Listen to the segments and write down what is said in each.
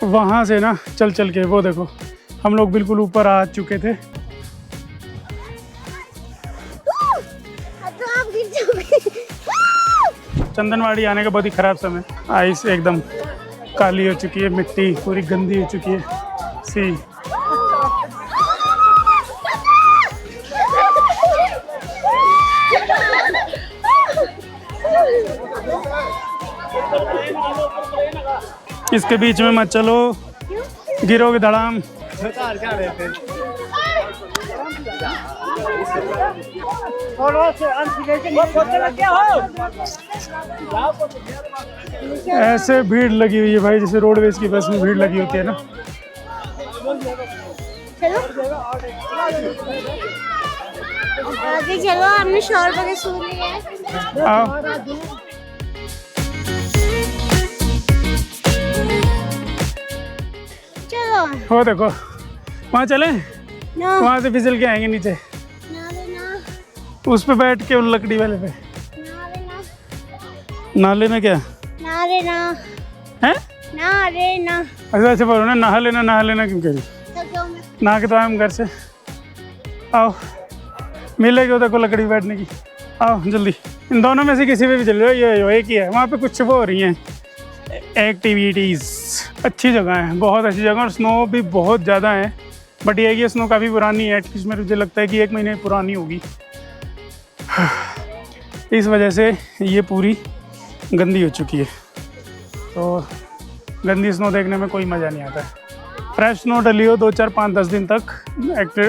वहाँ से ना चल चल के वो देखो हम लोग बिल्कुल ऊपर आ चुके थे। चंदनवाड़ी आने का बहुत ही खराब समय, आइस एकदम काली हो चुकी है, मिट्टी पूरी गंदी हो चुकी है। सी इसके बीच में मत चलो, गिरोगे धड़ाम। ऐसे भीड़ लगी हुई है भाई, जैसे रोडवेज की बस में भीड़ लगी होती है ना। आगे चलो, हमने शोर बजे सुन लिया है। चलो हो देखो वहाँ चले, वहाँ से फिसल के आएंगे नीचे। उस पे बैठ के उन लकड़ी वाले पे। नाले में क्या ना लेना है? ना लेना। ऐसा ऐसे बोलो ना, नहा लेना क्यों कह नहा के तो आए हम घर से। आओ मिलेगी उधर को लकड़ी बैठने की, आओ जल्दी। इन दोनों में से किसी पे भी चल रहे हो, ये एक ही है। वहाँ पे कुछ वो हो रही हैं एक्टिविटीज़। अच्छी जगह है, बहुत अच्छी जगह, और स्नो भी बहुत ज़्यादा है। बट ये है कि स्नो काफ़ी पुरानी है, एटलीस्ट मुझे लगता है कि 1 महीने पुरानी होगी। इस वजह से ये पूरी गंदी हो चुकी है, तो गंदी स्नो देखने में कोई मज़ा नहीं आता है। फ्रेश स्नो डली हो 2, 4, 5, 10 दिन तक,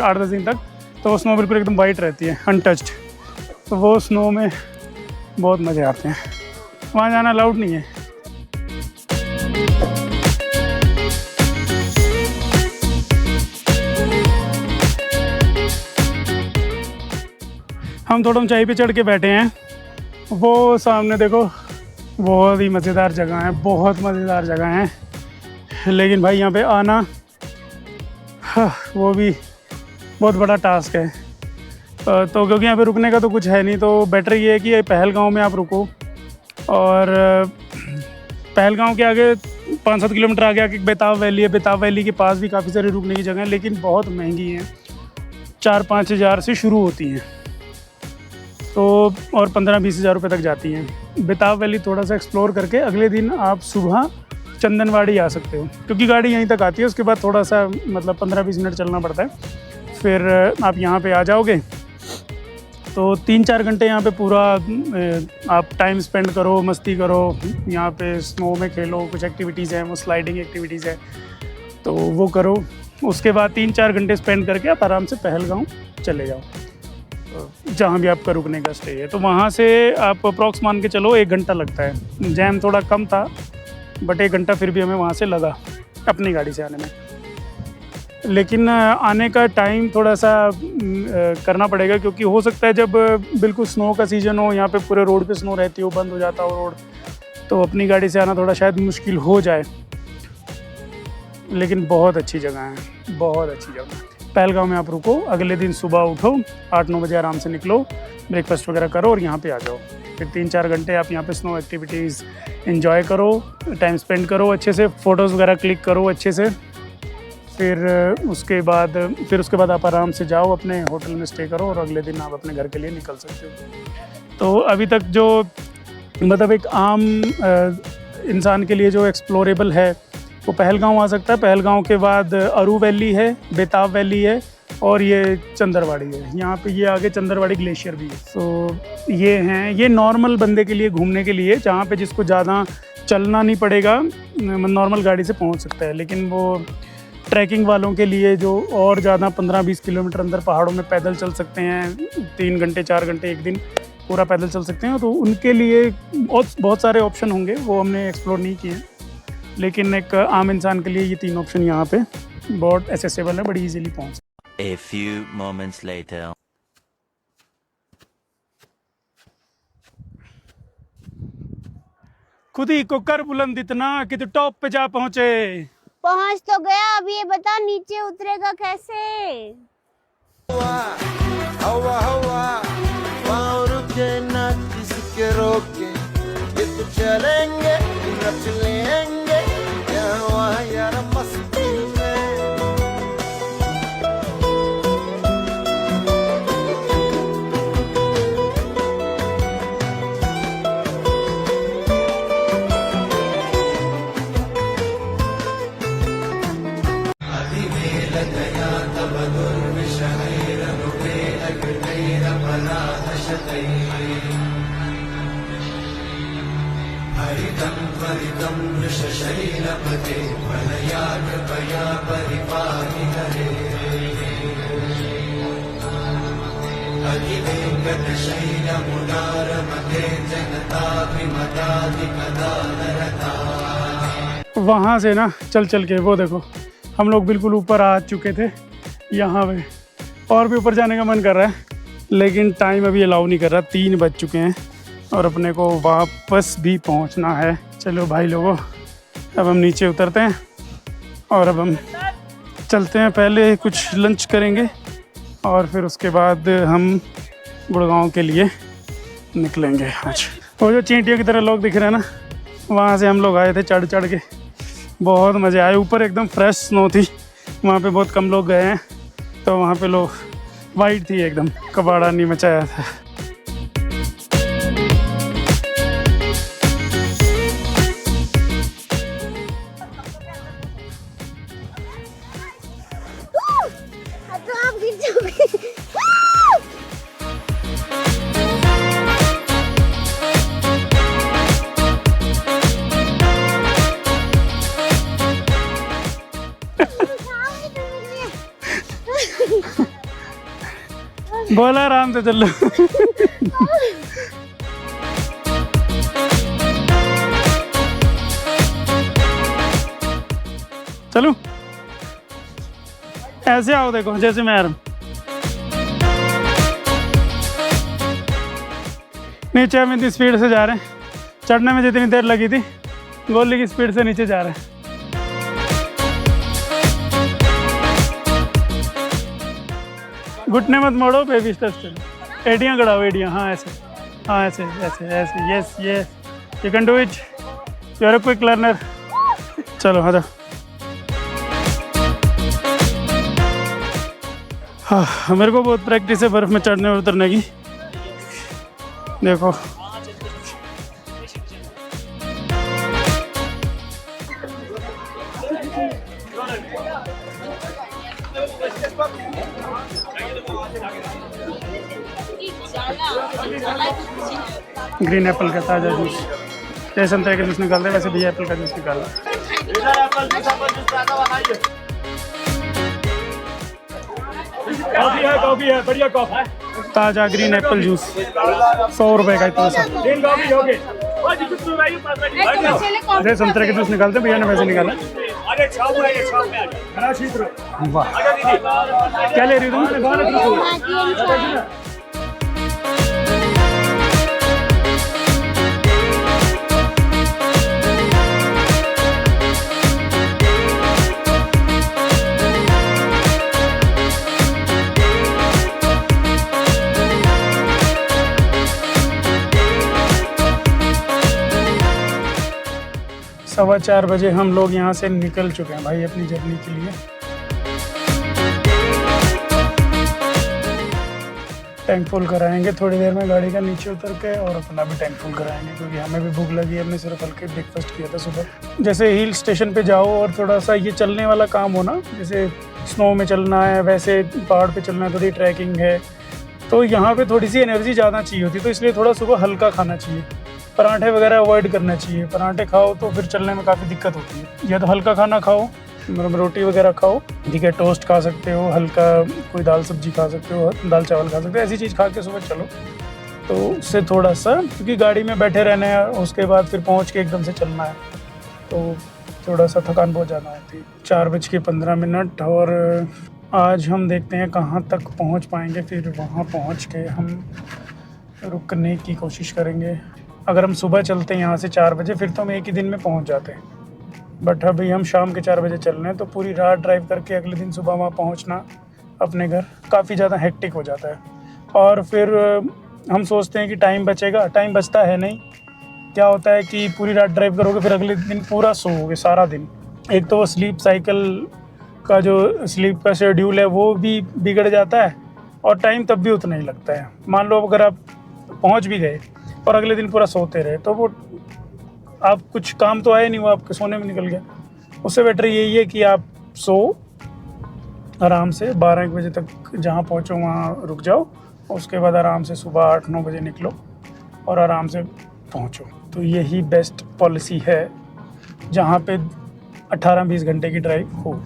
8-10 दिन तक, तो वो स्नो बिल्कुल एकदम वाइट रहती है, अनटच्ड। तो वो स्नो में बहुत मज़े आते हैं। वहाँ जाना अलाउड नहीं है। हम थोड़ा ऊंचाई पे चढ़ के बैठे हैं। वो सामने देखो, बहुत ही मज़ेदार जगह है, बहुत मज़ेदार जगह है। लेकिन भाई यहाँ पे आना वो भी बहुत बड़ा टास्क है। तो क्योंकि यहाँ पे रुकने का तो कुछ है नहीं, तो बेटर ये है कि पहलगांव में आप रुको। और पहलगांव के आगे 5-7 किलोमीटर आगे आके बेताब वैली है। बेताब वैली के पास भी काफ़ी सारी रुकने की जगह है, लेकिन बहुत महंगी हैं। 4-5 हज़ार से शुरू होती हैं, तो और 15-20 हज़ार रुपये तक जाती हैं। बेताब वैली थोड़ा सा एक्सप्लोर करके अगले दिन आप सुबह चंदनवाड़ी आ सकते हो, क्योंकि गाड़ी यहीं तक आती है। उसके बाद थोड़ा सा मतलब 15-20 मिनट चलना पड़ता है। फिर आप यहाँ पे आ जाओगे तो 3-4 घंटे यहाँ पे पूरा आप टाइम स्पेंड करो, मस्ती करो। यहाँ पे स्नो में खेलो, कुछ एक्टिविटीज़ हैं, वो स्लाइडिंग एक्टिविटीज़ है, तो वो करो। उसके बाद 3-4 घंटे स्पेंड करके आप आराम से पहलगांव चले जाओ, जहाँ भी आपका रुकने का स्टे है। तो वहाँ से आप अप्रॉक्स मान के चलो 1 घंटा लगता है। जैम थोड़ा कम था, बट 1 घंटा फिर भी हमें वहाँ से लगा अपनी गाड़ी से आने में। लेकिन आने का टाइम थोड़ा सा करना पड़ेगा, क्योंकि हो सकता है जब बिल्कुल स्नो का सीज़न हो, यहाँ पे पूरे रोड पे स्नो रहती हो, बंद हो जाता हो रोड, तो अपनी गाड़ी से आना थोड़ा शायद मुश्किल हो जाए। लेकिन बहुत अच्छी जगह है, बहुत अच्छी जगह। पहलगांव में आप रुको, अगले दिन सुबह उठो, 8-9 बजे आराम से निकलो, ब्रेकफास्ट वगैरह करो और यहाँ पे आ जाओ। फिर 3-4 घंटे आप यहाँ पे स्नो एक्टिविटीज़ एंजॉय करो, टाइम स्पेंड करो अच्छे से, फ़ोटोज़ वगैरह क्लिक करो अच्छे से। फिर उसके बाद आप आराम से जाओ, अपने होटल में स्टे करो, और अगले दिन आप अपने घर के लिए निकल सकते हो। तो अभी तक जो मतलब एक आम इंसान के लिए जो एक्सप्लोरेबल है, वो पहलगांव आ सकता है। पहलगांव के बाद अरू वैली है, बेताब वैली है, और ये चंदरवाड़ी है। यहाँ पे ये आगे चंदरवाड़ी ग्लेशियर भी है। तो ये हैं, ये नॉर्मल बंदे के लिए घूमने के लिए, जहाँ पे जिसको ज़्यादा चलना नहीं पड़ेगा, नॉर्मल गाड़ी से पहुँच सकता है। लेकिन वो ट्रैकिंग वालों के लिए जो और ज़्यादा 15-20 किलोमीटर अंदर पहाड़ों में पैदल चल सकते हैं, 3 घंटे 4 घंटे एक दिन पूरा पैदल चल सकते हैं, तो उनके लिए बहुत सारे ऑप्शन होंगे, वो हमने एक्सप्लोर नहीं किए। लेकिन एक आम इंसान के लिए ये 3 ऑप्शन यहाँ पे बहुत एसेसेबल है, बड़ी इजीली पहुँच। A few moments later. खुद ही को कर बुलंद इतना कि तू टॉप पे जा पहुँचे। पहुंच तो गया, अब ये बता नीचे उतरेगा कैसे? हवा हवा रुके ना किसके रोके वहाँ से ना चल चल के वो देखो हम लोग बिल्कुल ऊपर आ चुके थे यहाँ पे, और भी ऊपर जाने का मन कर रहा है लेकिन टाइम अभी अलाउ नहीं कर रहा। 3 बज चुके हैं और अपने को वापस भी पहुँचना है। चलो भाई लोगों, अब हम नीचे उतरते हैं और अब हम चलते हैं। पहले कुछ लंच करेंगे और फिर उसके बाद हम गुड़गांव के लिए निकलेंगे। आज वो जो चींटियों की तरह लोग दिख रहे हैं ना, वहाँ से हम लोग आए थे चढ़ चढ़ के, बहुत मज़े आए। ऊपर एकदम फ्रेश स्नो थी, वहाँ पे बहुत कम लोग गए हैं तो वहाँ पे लोग वाइट थी एकदम, कबाड़ा नहीं मचाया था। तो आप गिर जाओगे। बोला आराम से चलो। चलो ऐसे आओ, देखो जैसे मैं आ रहा हूँ। नीचे हम इतनी स्पीड से जा रहे हैं, चढ़ने में जितनी देर लगी थी गोली की स्पीड से नीचे जा रहे हैं। घुटने मत मोड़ो, बेबी स्टेप्स चलो। एडियाँ गड़ाओ, एडियाँ, हाँ ऐसे, हाँ ऐसे ऐसे ऐसे, yes yes, you can do it, you are a quick learner. चलो आ जाओ। हाँ, मेरे को बहुत प्रैक्टिस है बर्फ़ में चढ़ने और उतरने की। देखो ग्रीन एप्पल का ताज़ा जूस, जैसे संतरे का जूस निकालते हैं वैसे भी एप्पल का जूस निकाला। कॉफ़ी है, कॉफ़ी है, बढ़िया कॉफ़ी है, ताज़ा ग्रीन एप्पल जूस 100 रुपये का इतना सा। जैसे संतरे का जूस निकालते हैं भैया ने वैसे निकाला। वाह, क्या ले रही हो तुम? सवा 4 बजे हम लोग यहाँ से निकल चुके हैं भाई अपनी जर्नी के लिए। टैंक फुल कराएंगे थोड़ी देर में गाड़ी का नीचे उतर के, और अपना भी टैंक फुल कराएंगे क्योंकि हमें भी भूख लगी है। हमने सिर्फ हल्के ब्रेकफास्ट किया था सुबह। जैसे हिल स्टेशन पे जाओ और थोड़ा सा ये चलने वाला काम हो ना, जैसे स्नो में चलना है, वैसे पहाड़ पे चलना है, थोड़ी ट्रैकिंग है, तो यहाँ पे थोड़ी सी एनर्जी ज़्यादा चाहिए होती है, तो इसलिए थोड़ा सुबह हल्का खाना चाहिए। पराठे वगैरह अवॉइड करना चाहिए, पराठे खाओ तो फिर चलने में काफ़ी दिक्कत होती है। या तो हल्का खाना खाओ, मतलब रोटी वगैरह खाओ, ठीक है, टोस्ट खा सकते हो, हल्का कोई दाल सब्जी खा सकते हो, दाल चावल खा सकते हो, ऐसी चीज़ खा के सुबह चलो तो उससे थोड़ा सा, क्योंकि गाड़ी में बैठे रहना है उसके बाद फिर पहुँच के एकदम से चलना है तो थोड़ा सा थकान बहुत ज़्यादा आती है। 4:15 और आज हम देखते हैं कहाँ तक पहुँच पाएंगे, फिर वहाँ पहुँच के हम रुकने की कोशिश करेंगे। अगर हम सुबह चलते हैं यहाँ से 4 बजे फिर तो हम एक ही दिन में पहुँच जाते हैं, बट अभी हम शाम के 4 बजे चल रहे हैं तो पूरी रात ड्राइव करके अगले दिन सुबह वहाँ पहुँचना अपने घर काफ़ी ज़्यादा हेक्टिक हो जाता है। और फिर हम सोचते हैं कि टाइम बचेगा, टाइम बचता है नहीं। क्या होता है कि पूरी रात ड्राइव करोगे फिर अगले दिन पूरा सोओगे सारा दिन। एक तो वो स्लीप साइकिल का जो स्लीप का शेड्यूल है वो भी बिगड़ जाता है और टाइम तब भी उतना ही लगता है। मान लो अगर आप पहुँच भी गए और अगले दिन पूरा सोते रहे तो वो आप कुछ काम तो आए नहीं, वो आपके सोने में निकल गया। उससे बेटर यही है कि आप सो आराम से 12-1 बजे तक जहाँ पहुँचो वहाँ रुक जाओ, उसके बाद आराम से सुबह 8-9 बजे निकलो और आराम से पहुंचो। तो यही बेस्ट पॉलिसी है जहां पे 18-20 घंटे की ड्राइव हो।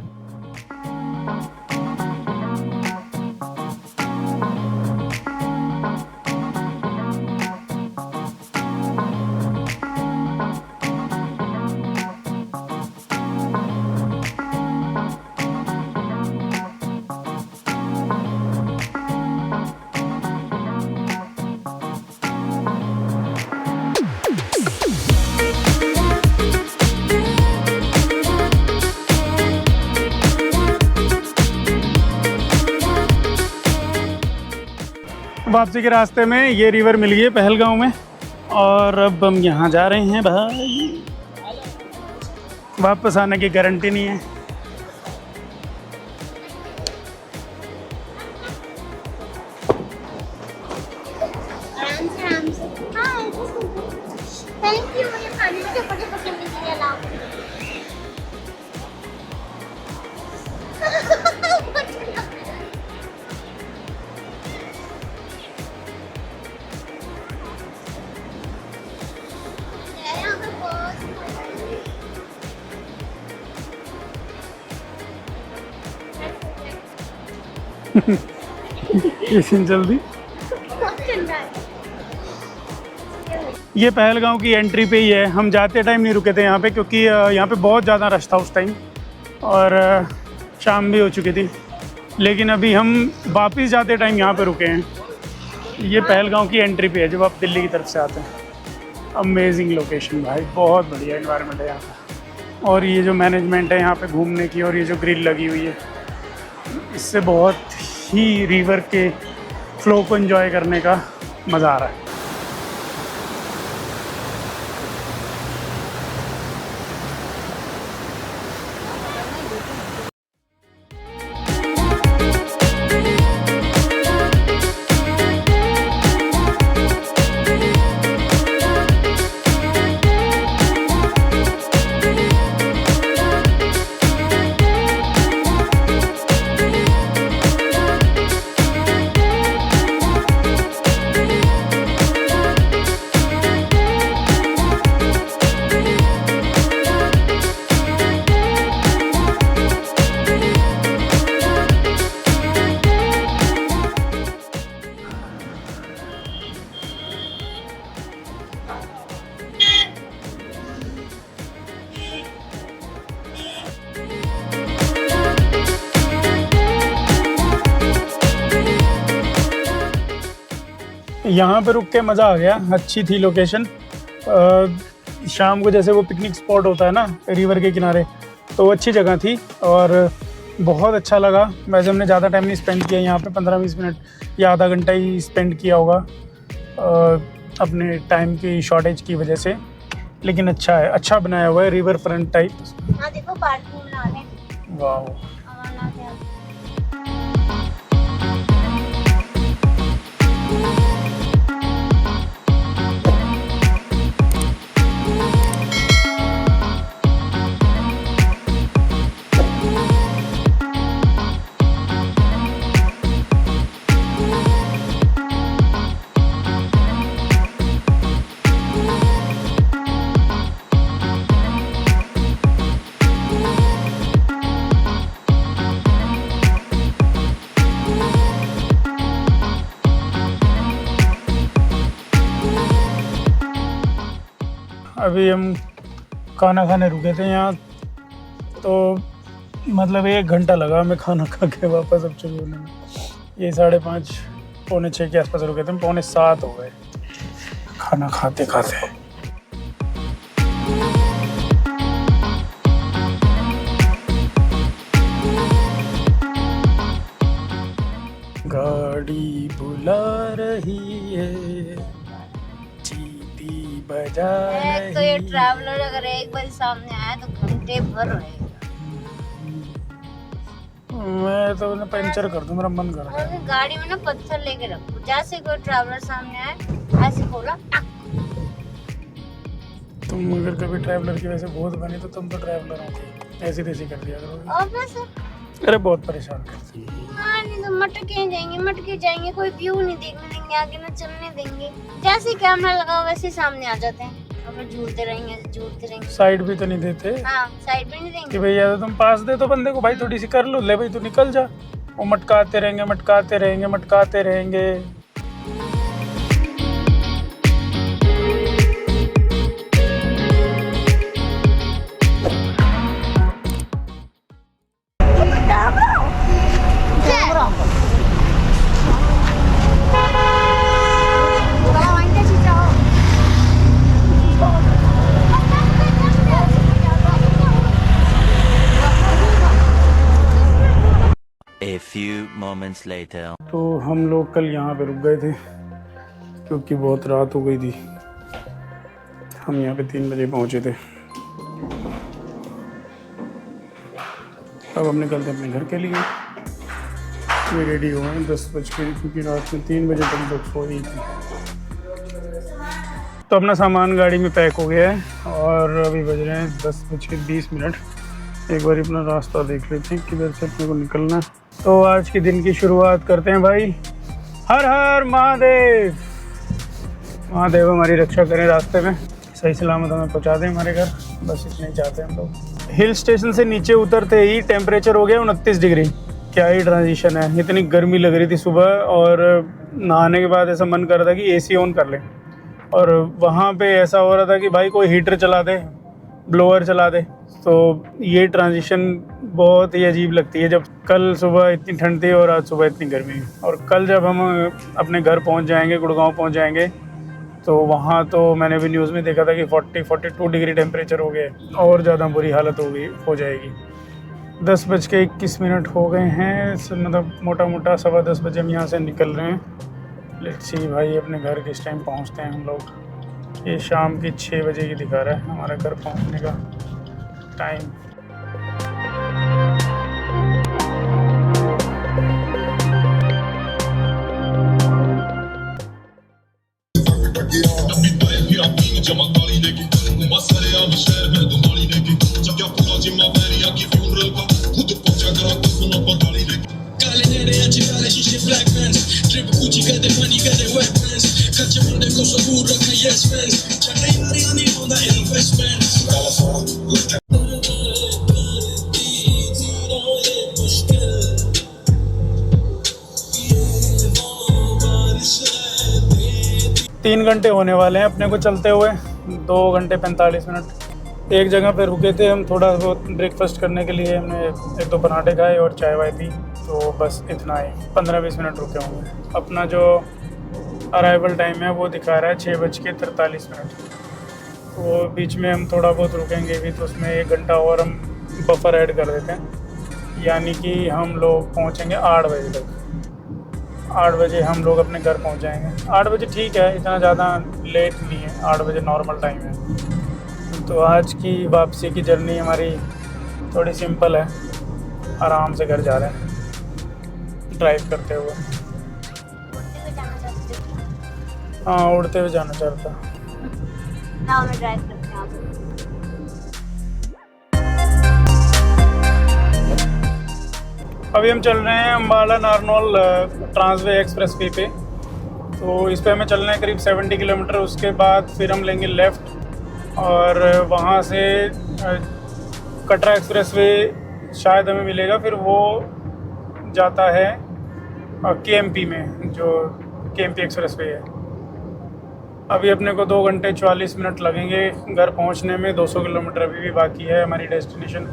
वापसी के रास्ते में ये रिवर मिल गई है पहलगांव में, और अब हम यहाँ जा रहे हैं भाई। वापस आने की गारंटी नहीं है। आराम से आराम से। हाँ, थैंक यू, मुझे खाने में चटपटे पसंद नहीं है, लाओ। ये सीन जल्दी। ये पहलगांव की एंट्री पे ही है। हम जाते टाइम नहीं रुके थे यहाँ पे, क्योंकि यहाँ पे बहुत ज़्यादा रश था उस टाइम, और शाम भी हो चुकी थी। लेकिन अभी हम वापस जाते टाइम यहाँ पे रुके हैं। ये पहलगांव की एंट्री पे है जब आप दिल्ली की तरफ से आते हैं। अमेजिंग लोकेशन भाई, बहुत बढ़िया एनवायरनमेंट है यहाँ का। और ये जो मैनेजमेंट है यहाँ पे घूमने की, और ये जो ग्रिल लगी हुई है, इससे बहुत ही रिवर के फ्लो को एंजॉय करने का मज़ा आ रहा है। यहाँ पे रुक के मज़ा आ गया। अच्छी थी लोकेशन। शाम को जैसे वो पिकनिक स्पॉट होता है ना रिवर के किनारे, तो अच्छी जगह थी और बहुत अच्छा लगा। वैसे हमने ज़्यादा टाइम नहीं स्पेंड किया यहाँ पे, 15-20 मिनट या आधा घंटा ही स्पेंड किया होगा अपने टाइम की शॉर्टेज की वजह से। लेकिन अच्छा है, अच्छा बनाया हुआ है रिवर फ्रंट टाइप। हाँ देखो, पार्किंग बना ले। वाह, अभी हम खाना खाने रुके थे यहाँ, तो मतलब 1 घंटा लगा हमें खाना खा के वापस अब शुरू होने में। ये 5:30 पौने 6 के आसपास रुके थे, 6:45 हो गए खाना खाते खाते। गाड़ी बुला रही है, चीटी बजा रही। तो ये ट्रैवलर अगर एक बार सामने आया तो घंटे भर रहेगा। मैं तो उन्हें पंचर कर दूं, मेरा मन कर रहा है। और गाड़ी में ना पत्थर लेके रखो, जैसे कोई ट्रैवलर सामने आए ऐसे बोला टक। तुम अगर कभी ट्रैवलर की वजह से बहुत बनी तो तुम तो ट्रैवलर होगी, ऐसी तैसी कर दिया करोगे। और बस अरे बहुत परेशान करती है। हाँ, नहीं तो मटके जाएंगे, कोई व्यू नहीं देखने देंगे। देंगे, आगे ना चलने देंगे। जैसे कैमरा लगा वैसे सामने आ जाते हैं और फिर झूलते रहेंगे। साइड भी तो नहीं देते हाँ, साइड में नहीं कि देंगे। भैया तुम पास दे तो बंदे को, भाई थोड़ी सी कर लो, ले भाई तू निकल जा। वो मटकाते रहेंगे। A few moments later. तो हम लोग कल यहाँ पे रुक गए थे क्योंकि बहुत रात हो गई थी। हम यहाँ पे 3 बजे पहुँचे थे। अब हम निकलते अपने घर के लिए। ये रेडी हो गए 10 बज के, क्योंकि रात में 3 बजे तक लोग सो रही थी। तो अपना सामान गाड़ी में पैक हो गया है और अभी बज रहे हैं 10:20। एक बार अपना रास्ता देख लेते हैं किधर से अपने को निकलना है। तो आज के दिन की शुरुआत करते हैं भाई। हर हर महादेव। महादेव हमारी रक्षा करें, रास्ते में सही सलामत हमें पहुंचा दें हमारे घर, बस इतना ही चाहते हैं हम लोग। हिल स्टेशन से नीचे उतरते ही टेम्परेचर हो गया 29 डिग्री। क्या ही ट्रांजिशन है। इतनी गर्मी लग रही थी सुबह और नहाने के बाद ऐसा मन कर रहा था कि एसी ऑन कर लें, और वहाँ पे ऐसा हो रहा था कि भाई कोई हीटर चला दे, ब्लोअर चला दे। तो ये ट्रांजिशन बहुत ही अजीब लगती है जब कल सुबह इतनी ठंड थी और आज सुबह इतनी गर्मी। और कल जब हम अपने घर पहुँच जाएंगे, गुड़गांव पहुँच जाएंगे, तो वहाँ तो मैंने भी न्यूज़ में देखा था कि 40-42 डिग्री टेम्परेचर हो गए और ज़्यादा बुरी हालत हो जाएगी। 10:21 हो गए हैं, मतलब मोटा 10:15 बजे हम यहाँ से निकल रहे हैं। लेट्स सी भाई अपने घर किस टाइम पहुँचते हैं हम लोग। ये शाम के 6 बजे की दिखा रहा है हमारे घर पहुँचने का टाइम। तीन घंटे होने वाले हैं अपने को चलते हुए, 2 घंटे 45 मिनट। एक जगह पे रुके थे हम थोड़ा बहुत ब्रेकफास्ट करने के लिए, हमने 1-2 पराठे खाए और चाय वाय पी, तो बस इतना ही। 15-20 मिनट रुके होंगे। अपना जो अराइवल टाइम है वो दिखा रहा है 6:43। तो बीच में हम थोड़ा बहुत रुकेंगे भी, तो उसमें 1 घंटा और हम बफर ऐड कर देते हैं, यानी कि हम लोग पहुँचेंगे 8 बजे तक। 8 बजे हम लोग अपने घर पहुंच जाएंगे। 8 बजे ठीक है, इतना ज़्यादा लेट नहीं है, 8 बजे नॉर्मल टाइम है। तो आज की वापसी की जर्नी हमारी थोड़ी सिंपल है, आराम से घर जा रहे हैं ड्राइव करते हुए। हाँ, उड़ते हुए जाना चाहता। मैं ड्राइव करते हैं। अभी हम चल रहे हैं अम्बाला नारनौल ट्रांसवे एक्सप्रेस वे पे। तो इस पे हमें चलना है करीब 70 किलोमीटर। उसके बाद फिर हम लेंगे लेफ़्ट और वहाँ से कटरा एक्सप्रेस वे शायद हमें मिलेगा, फिर वो जाता है KMP में, जो KMP एक्सप्रेस वे है। अभी अपने को 2 घंटे 44 मिनट लगेंगे घर पहुँचने में। 200 किलोमीटर अभी भी बाकी है। हमारी डेस्टिनेशन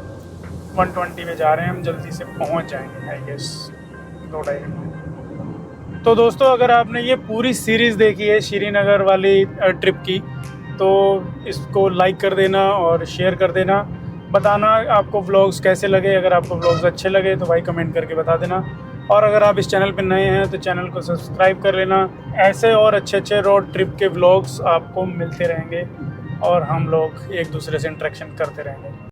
120 में जा रहे हैं, हम जल्दी से पहुंच जाएंगे आई गेस 2-2.5 घंटे। तो दोस्तों, अगर आपने ये पूरी सीरीज़ देखी है श्रीनगर वाली ट्रिप की, तो इसको लाइक कर देना और शेयर कर देना। बताना आपको व्लॉग्स कैसे लगे। अगर आपको व्लॉग्स अच्छे लगे तो भाई कमेंट करके बता देना। और अगर आप इस चैनल पर नए हैं तो चैनल को सब्सक्राइब कर लेना। ऐसे और अच्छे रोड ट्रिप के व्लॉग्स आपको मिलते रहेंगे और हम लोग एक दूसरे से इंटरेक्शन करते रहेंगे।